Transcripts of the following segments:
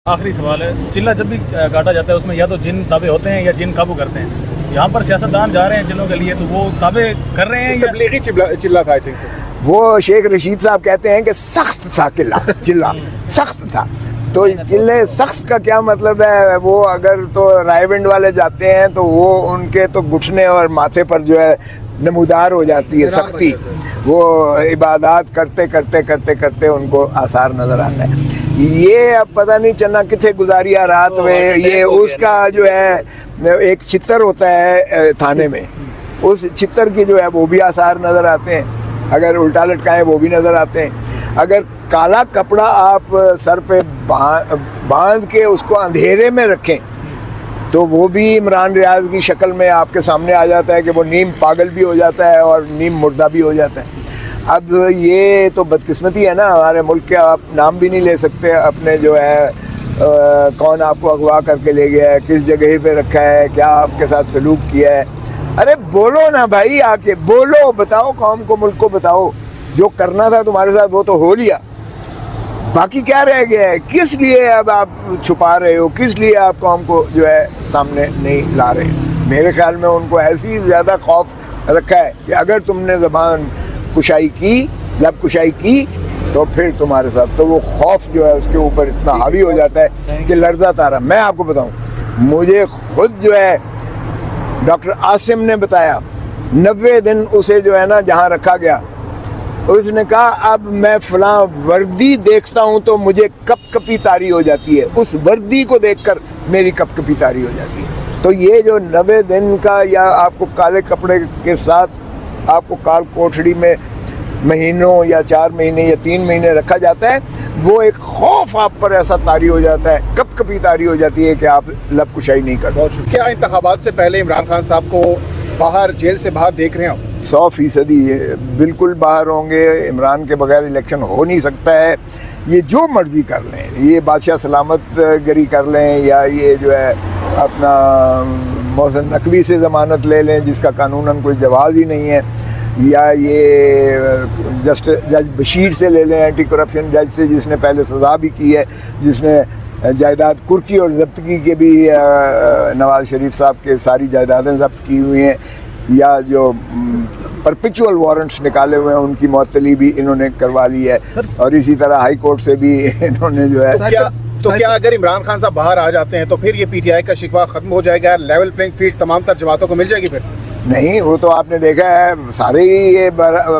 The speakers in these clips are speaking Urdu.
آخری سوال ہے، چلہ جب بھی کاٹا جاتا ہے اس میں یا تو جن تابع ہوتے ہیں یا جن قابو کرتے ہیں. یہاں پر سیاستدان جا رہے ہیں چلوں کے لیے، تو وہ تابع کر رہے ہیں یا تبلیغی چلہ تھا؟ آئی تھنک سو وہ شیخ رشید صاحب کہتے ہیں کہ سخت تھا چلہ سخت تھا. تو چلے سخت کا کیا مطلب ہے؟ وہ اگر تو رائے ونڈ والے جاتے ہیں تو وہ ان کے تو گھٹنے اور ماتھے پر جو ہے نمودار ہو جاتی ہے سختی. وہ عبادات کرتے کرتے کرتے کرتے ان کو آثار نظر آتا ہے. یہ اب پتہ نہیں چلنا کتنے گزاریا رات میں. یہ اس کا جو ہے ایک چتر ہوتا ہے تھانے میں، اس چتر کی جو ہے وہ بھی آثار نظر آتے ہیں. اگر الٹا لٹکائیں وہ بھی نظر آتے ہیں. اگر کالا کپڑا آپ سر پہ باندھ کے اس کو اندھیرے میں رکھیں تو وہ بھی عمران ریاض کی شکل میں آپ کے سامنے آ جاتا ہے کہ وہ نیم پاگل بھی ہو جاتا ہے اور نیم مردہ بھی ہو جاتا ہے. اب یہ تو بدقسمتی ہے نا ہمارے ملک کے. آپ نام بھی نہیں لے سکتے اپنے جو ہے کون آپ کو اغوا کر کے لے گیا ہے، کس جگہ پہ رکھا ہے، کیا آپ کے ساتھ سلوک کیا ہے. ارے بولو نا بھائی، آ کے بولو، بتاؤ قوم کو، ملک کو بتاؤ. جو کرنا تھا تمہارے ساتھ وہ تو ہو لیا، باقی کیا رہ گیا ہے؟ کس لیے اب آپ چھپا رہے ہو؟ کس لیے آپ قوم کو جو ہے سامنے نہیں لا رہے؟ میرے خیال میں ان کو ایسی زیادہ خوف رکھا ہے کہ اگر تم نے زبان کشائی کی، لب کشائی کی، تو پھر تمہارے ساتھ تو وہ خوف جو ہے اس کے اوپر اتنا حاوی ہو جاتا ہے کہ لرزہ تارا. میں آپ کو بتاؤں، مجھے خود جو ہے ڈاکٹر عاصم نے بتایا 90 دن اسے جو ہے نا جہاں رکھا گیا، اس نے کہا اب میں فلاں وردی دیکھتا ہوں تو مجھے کپ کپی طاری ہو جاتی ہے، اس وردی کو دیکھ کر میری کپ کپی طاری ہو جاتی ہے. تو یہ جو 90 دن کا یا آپ کو کالے کپڑے کے ساتھ آپ کو کال کوٹھڑی میں مہینوں یا 4 مہینے یا 3 مہینے رکھا جاتا ہے، وہ ایک خوف آپ پر ایسا طاری ہو جاتا ہے، کپ کپی طاری ہو جاتی ہے کہ آپ لب کشائی نہیں کرتے. بہت شکریہ. کیا انتخابات سے پہلے عمران خان صاحب کو باہر جیل سے باہر دیکھ رہے ہیں؟ 100% بالکل باہر ہوں گے. عمران کے بغیر الیکشن ہو نہیں سکتا ہے. یہ جو مرضی کر لیں، یہ بادشاہ سلامت گری کر لیں یا یہ جو ہے اپنا محسن نقوی سے ضمانت لے لیں جس کا قانوناً کوئی جواز ہی نہیں ہے، یا یہ جج بشیر سے لے لیں، اینٹی کرپشن جج سے، جس نے پہلے سزا بھی کی ہے، جس نے جائیداد کرکی اور ضبطگی کے بھی نواز شریف صاحب کے ساری جائیدادیں ضبط کی ہوئی ہیں، یا جو پرپیچول وارنٹس نکالے ہوئے ہیں ان کی معطلی بھی انہوں نے کروا لی ہے، اور اسی طرح ہائی کورٹ سے بھی انہوں نے جو ہے. تو کیا اگر عمران خان صاحب باہر آ جاتے ہیں تو پھر یہ پی ٹی آئی کا شکوہ ختم ہو جائے گا، لیول پلینگ فیلڈ تمام تر جماعتوں کو مل جائے گی؟ پھر نہیں، وہ تو آپ نے دیکھا ہے سارے ہی یہ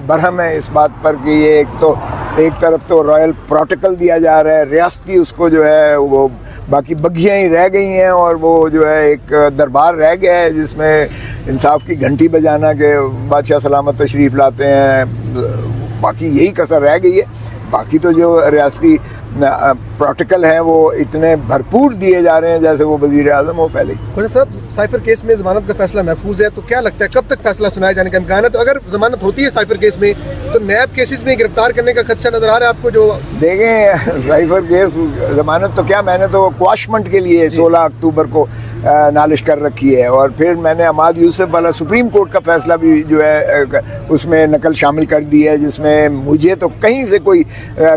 برہم ہے اس بات پر کہ یہ ایک طرف تو رائل پروٹوکول دیا جا رہا ہے ریاستی، اس کو جو ہے وہ باقی بگھیاں ہی رہ گئی ہیں، اور وہ جو ہے ایک دربار رہ گیا ہے جس میں انصاف کی گھنٹی بجانا کہ بادشاہ سلامت تشریف لاتے ہیں. باقی یہی کسر رہ گئی ہے. باقی تو جو ریاستی پروٹوکول ہیں وہ اتنے بھرپور دیے جا رہے ہیں جیسے وہ وزیر اعظم ہو پہلے. خدا صاحب، سائفر کیس میں ضمانت کا فیصلہ محفوظ ہے، تو کیا لگتا ہے کب تک فیصلہ سنائے جانے کا امکان ہے؟ تو اگر ضمانت ہوتی ہے سائفر کیس میں تو نیب کیسز میں گرفتار کرنے کا خدشہ نظر آ رہا ہے آپ کو؟ جو دیکھیں سائفر کیس ضمانت تو کیا، میں نے تو کواشمنٹ کے لیے 16 اکتوبر کو نالش کر رکھی ہے، اور پھر میں نے عماد یوسف والا سپریم کورٹ کا فیصلہ بھی جو ہے اس میں نقل شامل کر دی ہے، جس میں مجھے تو کہیں سے کوئی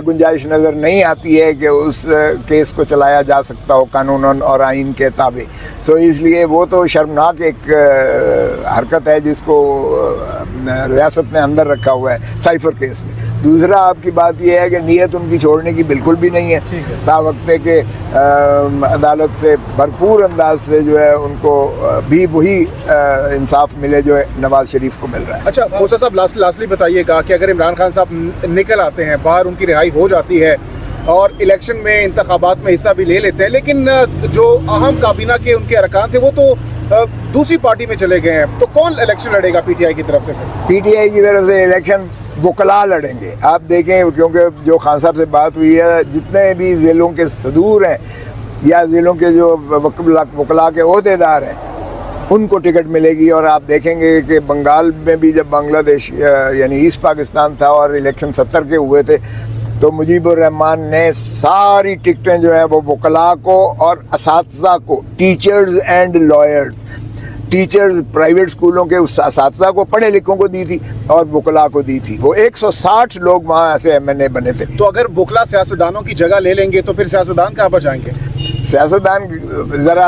گنجائش نظر نہیں آتی ہے کہ اس کیس کو چلایا جا سکتا ہو قانون اور آئین کے تابع. تو اس لیے وہ تو شرمناک ایک حرکت ہے جس کو ریاست نے اندر رکھا ہوا ہے سائفر کیس میں. دوسرا آپ کی بات یہ ہے کہ نیت ان کی چھوڑنے کی بالکل بھی نہیں ہے، تا وقت کہ عدالت سے بھرپور انداز سے جو ہے ان کو بھی وہی انصاف ملے جو ہے نواز شریف کو مل رہا ہے. اچھا موسیٰ صاحب، لاسٹلی بتائیے گا کہ اگر عمران خان صاحب نکل آتے ہیں باہر، ان کی رہائی ہو جاتی ہے اور الیکشن میں انتخابات میں حصہ بھی لے لیتے ہیں، لیکن جو اہم کابینہ کے ان کے ارکان تھے وہ تو دوسری پارٹی میں چلے گئے ہیں، تو کون الیکشن لڑے گا پی ٹی آئی کی طرف سے؟ پی ٹی آئی کی طرف سے الیکشن وکلاء لڑیں گے. آپ دیکھیں، کیونکہ جو خان صاحب سے بات ہوئی ہے، جتنے بھی ضلعوں کے صدور ہیں یا ضلعوں کے جو وکلاء کے عہدے دار ہیں ان کو ٹکٹ ملے گی. اور آپ دیکھیں گے کہ بنگال میں بھی جب بنگلہ دیش یعنی ایسٹ پاکستان تھا اور الیکشن 70 کے ہوئے تھے تو مجیب الرحمان نے ساری ٹکٹیں جو ہیں وہ وکلاء کو اور اساتذہ کو، teachers and lawyers, teachers private اسکولوں کے اساتذہ کو، پڑھے لکھوں کو دی تھی اور وکلاء کو دی تھی. وہ 160 لوگ وہاں سے ایم این اے بنے تھے. تو اگر وکلاء سیاستدانوں کی جگہ لے لیں گے تو پھر سیاستدان کہاں پر جائیں گے؟ سیاستدان ذرا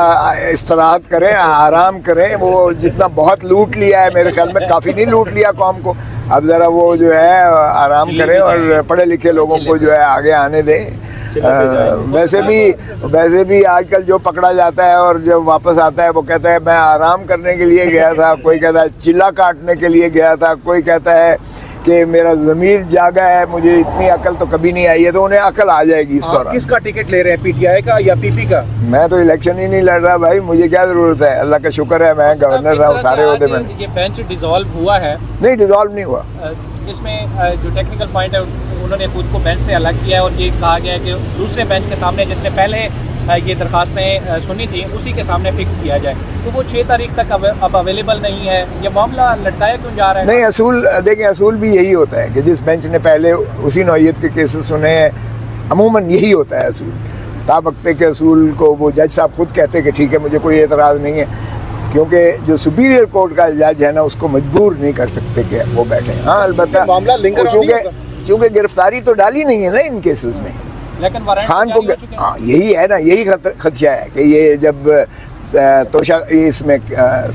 استراحت کریں, آرام کریں. وہ جتنا بہت لوٹ لیا ہے, میرے خیال میں کافی نہیں لوٹ لیا قوم کو, اب ذرا وہ جو ہے آرام کریں اور پڑھے لکھے لوگوں کو جو ہے آگے آنے دیں. ویسے بھی آج کل جو پکڑا جاتا ہے اور جب واپس آتا ہے وہ کہتا ہے میں آرام کرنے کے لیے گیا تھا, کوئی کہتا ہے چلا کاٹنے کے لیے گیا تھا, کوئی کہتا ہے کہ میرا ضمیر جاگا ہے, مجھے اتنی عقل تو کبھی نہیں آئی ہے. تو انہیں عقل آ جائے گی اس دوران. کس کا ٹکٹ لے رہے ہیں, پی ٹی آئی کا یا پی پی کا؟ میں تو الیکشن ہی نہیں لڑ رہا بھائی, مجھے کیا ضرورت ہے, اللہ کا شکر ہے میں گورنر رہا ہوں سارے عہدے میں. یہ بینچ ڈیزالو ہوا ہے؟ نہیں, ڈیزالو نہیں ہوا. اس میں جو ٹیکنیکل پوائنٹ ہے انہوں نے خود کو بینچ سے الگ کیا ہے اور یہ کہا گیا ہے کہ دوسرے بینچ کے سامنے جس نے پہلے یہ درخواستیں سنی تھیں اسی کے سامنے فکس کیا جائے. تو وہ 6 تاریخ تک اب اویلیبل نہیں ہے. یہ معاملہ لٹکایا کیوں جا رہا ہے؟ نہیں, اصول دیکھیں, اصول بھی یہی ہوتا ہے کہ جس بینچ نے پہلے اسی نوعیت کے کیسز سنے ہیں, عموماً یہی ہوتا ہے اصول. تا وقت کے اصول کو وہ جج صاحب خود کہتے کہ ٹھیک ہے مجھے کوئی اعتراض نہیں ہے, کیونکہ جو سپیریئر کورٹ کا جج ہے نا اس کو مجبور نہیں کر سکتے کہ وہ بیٹھے. ہاں البتہ چونکہ گرفتاری تو ڈالی نہیں ہے نا ان کیسز میں, لیکن خان کو یہی ہے نا, یہی خدشہ ہے کہ یہ جب توشا اس میں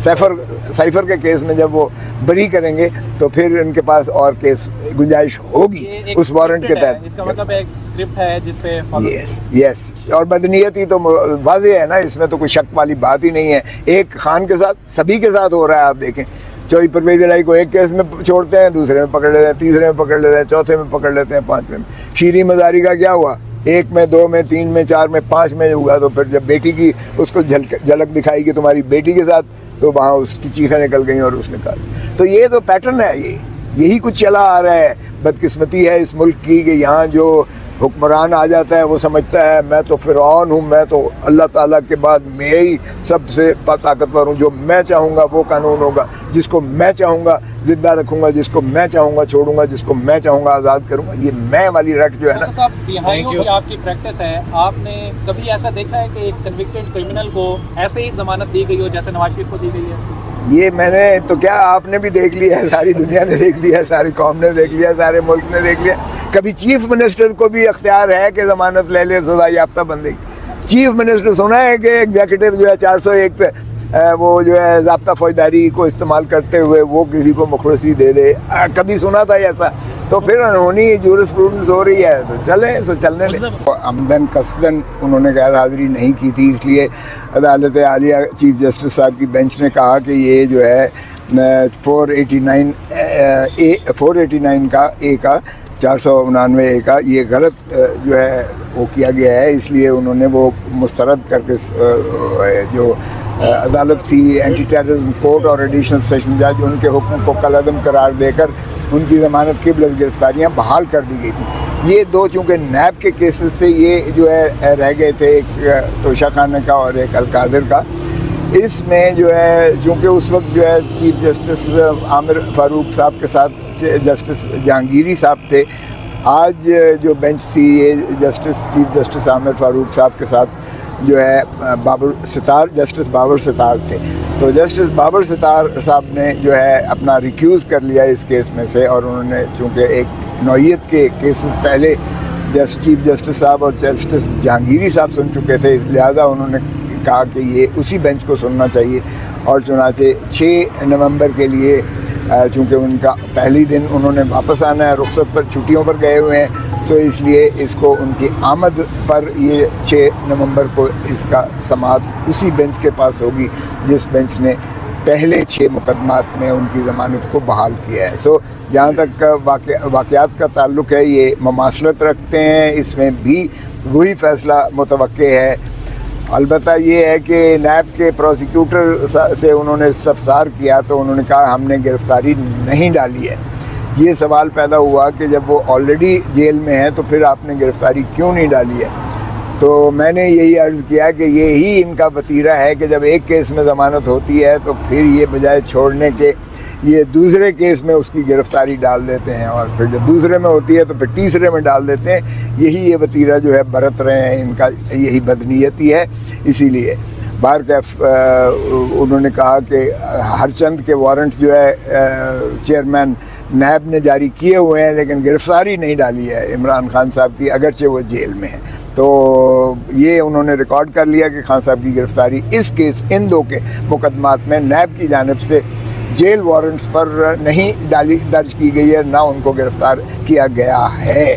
سائفر کے کیس میں جب وہ بری کریں گے تو پھر ان کے پاس اور کیس گنجائش ہوگی اس وارنٹ کے تحت. اس کا مطلب ایک اسکرپٹ ہے جس پہ یس, اور بدنیتی تو واضح ہے نا, اس میں تو کوئی شک والی بات ہی نہیں ہے. ایک خان کے ساتھ سبھی کے ساتھ ہو رہا ہے. آپ دیکھیں چوہی پرویز الہی کو ایک کیس میں چھوڑتے ہیں, دوسرے میں پکڑ لیتے ہیں, تیسرے میں پکڑ لیتے ہیں, چوتھے میں پکڑ لیتے ہیں, 5ویں میں. شیریں مزاری کا کیا ہوا, 1 میں 2 میں 3 میں 4 میں 5 میں ہوا. تو پھر جب بیٹی کی اس کو جھلک دکھائی کہ تمہاری بیٹی کے ساتھ, تو وہاں اس کی چیخیں نکل گئیں اور اس نے کہا. تو یہ تو پیٹرن ہے, یہی کچھ چلا آ رہا ہے. بدقسمتی ہے اس ملک کی کہ یہاں جو حکمران آ جاتا ہے وہ سمجھتا ہے میں تو فرعون ہوں, میں تو اللہ تعالیٰ کے بعد میں ہی سب سے طاقتور ہوں, جو میں چاہوں گا وہ قانون ہوگا, جس کو میں چاہوں گا زندہ رکھوں گا, جس کو میں چاہوں گا چھوڑوں گا, جس کو میں چاہوں گا آزاد کروں گا. یہ میں والی رٹ جو ہے نا, آپ کی پریکٹس ہے, آپ نے کبھی ایسا دیکھا ہے کہ ایک کنوکٹڈ کرمنل کو ایسے ہی ضمانت دی گئی ہو جیسے نواز شریف کو دی گئی ہے؟ یہ میں نے تو کیا, آپ نے بھی دیکھ لیا ہے, ساری دنیا نے دیکھ لیا ہے, ساری قوم نے دیکھ لیا, سارے ملک نے دیکھ لیا. کبھی چیف منسٹر کو بھی اختیار ہے کہ ضمانت لے لے سزا یافتہ بندے کی. چیف منسٹر سنا ہے کہ ایگزیکٹو جو ہے 401 پہ وہ جو ہے ضابطہ فوجداری کو استعمال کرتے ہوئے وہ کسی کو مخلصی دے دے, کبھی سنا تھا ایسا؟ تو پھر انہونی جورسپروڈنس ہو رہی ہے, تو چلیں سو چلنے دیں. عمدن قصدن انہوں نے غیر حاضری نہیں کی تھی, اس لیے عدالت عالیہ چیف جسٹس صاحب کی بینچ نے کہا کہ یہ جو ہے 489 کا اے کا 499 کا یہ غلط جو ہے وہ کیا گیا ہے. اس لیے انہوں نے وہ مسترد کر کے جو عدالت تھی اینٹی ٹیررزم کورٹ اور ایڈیشنل سیشن جج, ان کے حکم کو کالعدم قرار دے کر ان کی ضمانت قبل گرفتاریاں بحال کر دی گئی تھی. یہ دو چونکہ نیب کے کیسز تھے, یہ جو ہے رہ گئے تھے, ایک توشہ خانہ کا اور ایک القادر کا. اس میں جو ہے چونکہ اس وقت جو ہے چیف جسٹس عامر فاروق صاحب کے ساتھ جسٹس جہانگیری صاحب تھے. آج جو بینچ تھی یہ چیف جسٹس عامر فاروق صاحب کے ساتھ جو ہے جسٹس بابر ستار تھے. تو جسٹس بابر ستار صاحب نے جو ہے اپنا ریکیوز کر لیا اس کیس میں سے, اور انہوں نے چونکہ ایک نوعیت کے کیسز پہلے چیف جسٹس صاحب اور جسٹس جہانگیری صاحب سن چکے تھے, اس لہٰذا انہوں نے کہا کہ یہ اسی بینچ کو سننا چاہیے. اور چنانچہ 6 نومبر کے لیے, چونکہ ان کا پہلی دن انہوں نے واپس آنا ہے, رخصت پر چھٹیوں پر گئے ہوئے ہیں, تو اس لیے اس کو ان کی آمد پر یہ 6 نومبر کو اس کا سماعت اسی بینچ کے پاس ہوگی جس بینچ نے پہلے 6 مقدمات میں ان کی ضمانت کو بحال کیا ہے. سو جہاں تک واقعات کا تعلق ہے یہ مماثلت رکھتے ہیں, اس میں بھی وہی فیصلہ متوقع ہے. البتہ یہ ہے کہ نیب کے پروسیکیوٹر سے انہوں نے استفسار کیا تو انہوں نے کہا ہم نے گرفتاری نہیں ڈالی ہے. یہ سوال پیدا ہوا کہ جب وہ آلریڈی جیل میں ہیں تو پھر آپ نے گرفتاری کیوں نہیں ڈالی ہے. تو میں نے یہی عرض کیا کہ یہی ان کا وتیرہ ہے کہ جب ایک کیس میں ضمانت ہوتی ہے تو پھر یہ بجائے چھوڑنے کے یہ دوسرے کیس میں اس کی گرفتاری ڈال دیتے ہیں, اور پھر جب دوسرے میں ہوتی ہے تو پھر تیسرے میں ڈال دیتے ہیں. یہی یہ وتیرہ جو ہے برت رہے ہیں, ان کا یہی بدنیتی ہے. اسی لیے بارکیف انہوں نے کہا کہ ہر چند کے وارنٹ جو ہے چیئرمین نیب نے جاری کیے ہوئے ہیں, لیکن گرفتاری نہیں ڈالی ہے عمران خان صاحب کی, اگرچہ وہ جیل میں ہیں. تو یہ انہوں نے ریکارڈ کر لیا کہ خان صاحب کی گرفتاری اس کیس ان 2 کے مقدمات میں نیب کی جانب سے جیل وارنٹس پر نہیں درج کی گئی ہے، نہ ان کو گرفتار کیا گیا ہے۔